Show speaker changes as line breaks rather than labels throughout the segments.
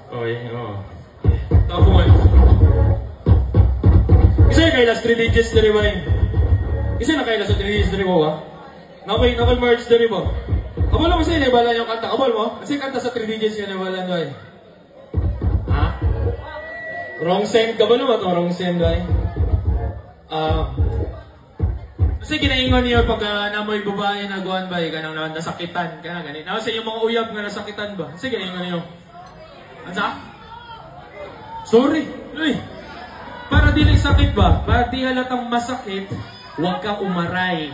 Okay, oo. Tapos, isa yung kailas 3 digits na rin ba yun? Isa na kailas sa 3 digits na rin mo ba? Nakay merge na rin mo. Kabal mo kasi naibalan yung kanta. Kabal mo? Kasi kanta sa 3 digits yung naibalan ba eh? Ha? Wrong send. Kabal mo ba ito? Wrong send ba eh? Kasi ginaingon niyo pag namoy babae na guwan ba eh? Kanang nasakitan. Kaya ganit. Kasi yung mga uyab nga nasakitan ba? Kasi ginaingon niyo. Ansa? Sorry. Uy. Para di lang sakit ba? Para di halatang masakit, huwag kang umaray.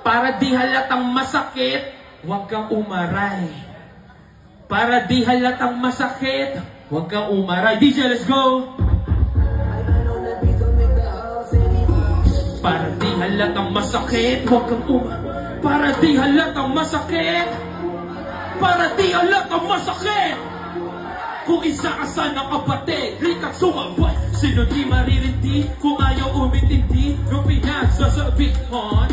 Para di halatang masakit, huwag kang umaray. Para di halatang masakit, huwag kang umaray. DJ, let's go! Para di halatang masakit, huwag kang umaray. Para di halatang masakit. Para di halatang masakit. Kung isa ka sana kapatid, rikak sumabay. Sino di maririndi kung ayaw umintindi nung pinagsasabihan?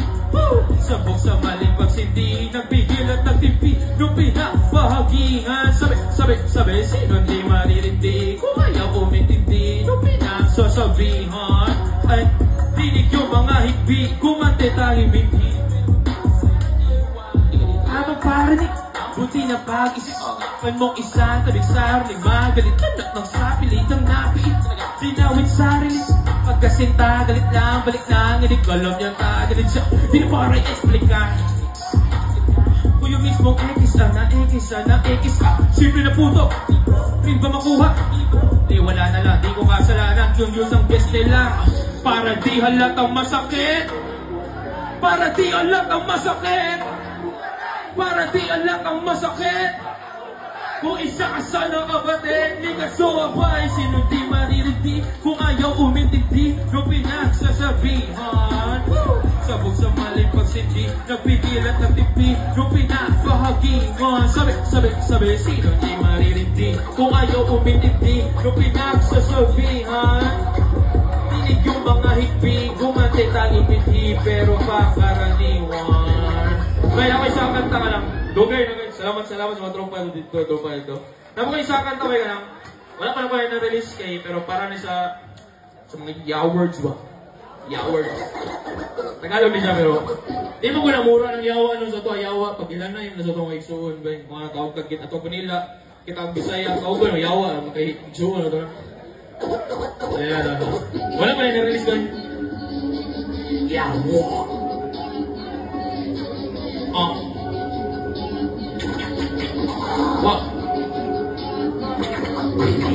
Sabog sa maling pagsindi, nagpigil at nagtimpi nung pinabahagihan. Sabi, sino di maririndi kung ayaw umintindi nung pinagsasabihan? Ay, dinig yung mga higbi, kumante tayong binti. Habang parinig, buti na pag-isip man mong isang tabing sarili, magalit anak ng sapilitang napiit. Dinawin sarili, pagkasinta, galit lang, balik lang, hindi ko alam niyang tagalit siya. Di na para i-explica. Kung yung mismong X na X ka, simple na puto, rin ba makuha? Di wala na lang, di ko kasalanan, yung Diyos ang best nila. Para di halatang masakit, para di halatang masakit, para di halatang masakit. Kung isa ka sana kapatid, di ka sumabay. Sino di maririndi kung ayaw umintindi nung pinagsasabihan? Sabog sa maling pagsindi, nagpigil at nagtipi nung pinabahagingan. Sabi, sino di maririndi kung ayaw umintindi nung pinagsasabihan? Dinig yung mga higpi, gumante tanging binti, pero pakaraniwan. Kaya ako isang kanta ka lang. Dugay. Salamat sa mga tropa dito. Napaka isang kanta ka lang. Wala pa na kayo na-release kay, pero para na sa mga yawords ba? Yawords. Tagalog din siya, pero di mo ko namura ng yawa nung sa to. Yawa, pag ilan na yung nasa to mga igsuon ba? Mga tawag kagkit ato kanila. Kita ang Bisaya, tawag ba ng yawa, makay igsuon na to. Wala pa na na-release ko. Yawa. What?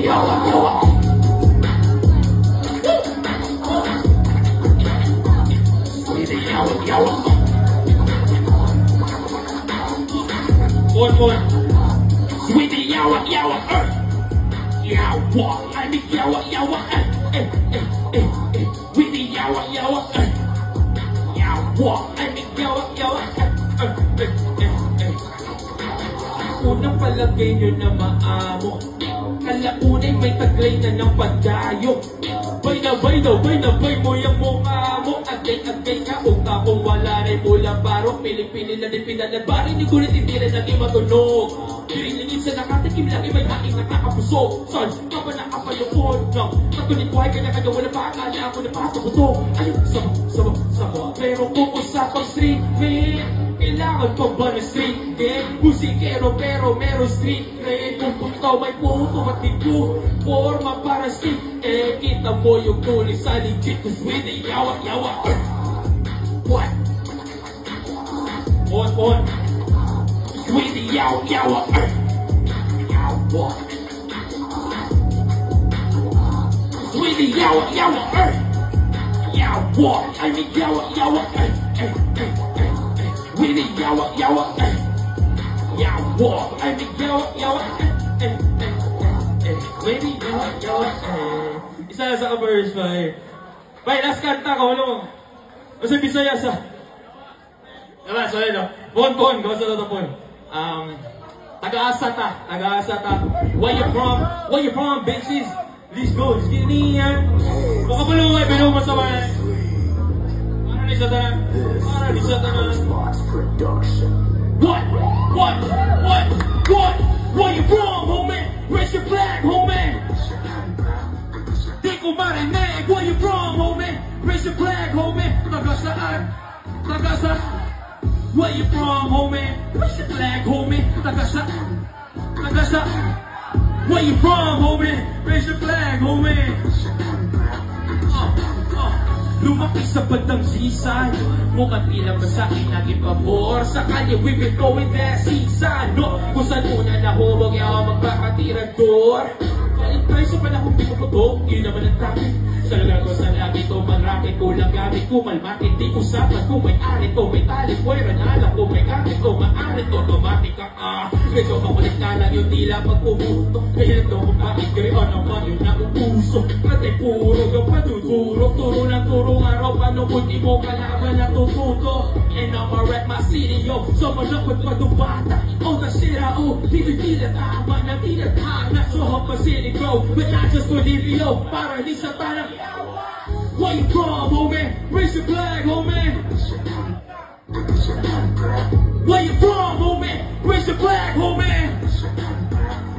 Yawa. Yawa. One. Sweetie yawa. Yawa. I mean yawa. Sweetie yawa. Yawa. I mean yawa. Unang palagay nyo na maamo, kalaunay may taglay na ng pagdayo. Bay na bay mo yung mukha mo. Agay ka kung akong wala na'y mula barok. Piling-piling na din pinalabari, ni gulit hindi rin naging matunog. Pirilingin sa nakatikim lang iba'y aking nakakapuso. Son, ka ba nakapalukod ng katulit buhay ka na kanya wala pa akala ako na patapuso. Ayun, sama, pero kung usapang street meat, kailangan pa ba na street game? Musikero pero meron street cred. Kung ikaw may puto matigo, forma para street eh, kita mo yung tuloy sa legit. Cause with the yawa. What? On. With the yawa. Yawa. With the yawa. I mean yawa. With the yawa. I mean yawa. With the yawa. Isa na sa ka-verse ba eh. Bay, last kanta ka, wala mo. Kasi Bisaya sa... Diba, so yun o. Pon, gawa sa ito pon. Taga-asa ta. Where you from, bitches? Let's go, skinny yan. Kung kapalo ay binuho mo sa way. Para ni Satanan. What? Where you from, homie? Raise your flag, homie. Di ko marinig. Where you from, homie? Raise your flag, homie. Taga saan? Taga saan? Where you from, homie? Raise your flag, homie. Taga saan? Taga saan? Where you from, homie? Raise your flag, homie. Lumaki sa bandang seaside. Mukhang tila ba sa akin naging pabor. Sa kalye, we been going that seaside, no? Kung saan muna nahubog, yaw magpakatirador. Kalit tayo sa panahon, di ko to, di naman ang topic. Sa lugar ko sa lagi to, manrakit ko lang gamit ko. Malmatit, di usapan ko, may arit o may talik. Pwera na alam ko, may gamit o maarit. Automatic ka, medyo makulit na lang yung tila pag pumuto. Kaya ito kung pakikiri, o naman yung nauuso. Pati puro yung patuturo, turo ng turo. Araw paano kung di mo kalaban na tututo. And I'ma rap my city, yo. So malapot pa itong bata. Oh, nasira, oh. Dito tila tama na tinatama. So hop a city, bro. But not just for Livio. Para di sa tanang. Where you from, homie? Raise your flag, homie. Where you from, homie? Raise your flag, homie.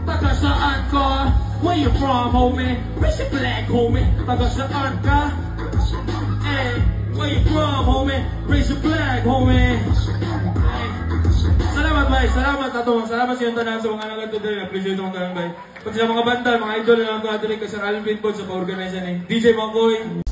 Taga saan ka? Where you from, homie? Raise your flag, homie. Taga saan ka? Hey, where you from, homie? Raise your flag, homie. Hey. Salamat, bay. Salamat, Tato. Salamat sa iyong tanan sa mga nagatuloy today. Appreciate ko ang tanan, bay. Pati sa mga banda, mga idol na nagatuloy ka sa Alvin Pod sa pa-organize ni DJ Makoy.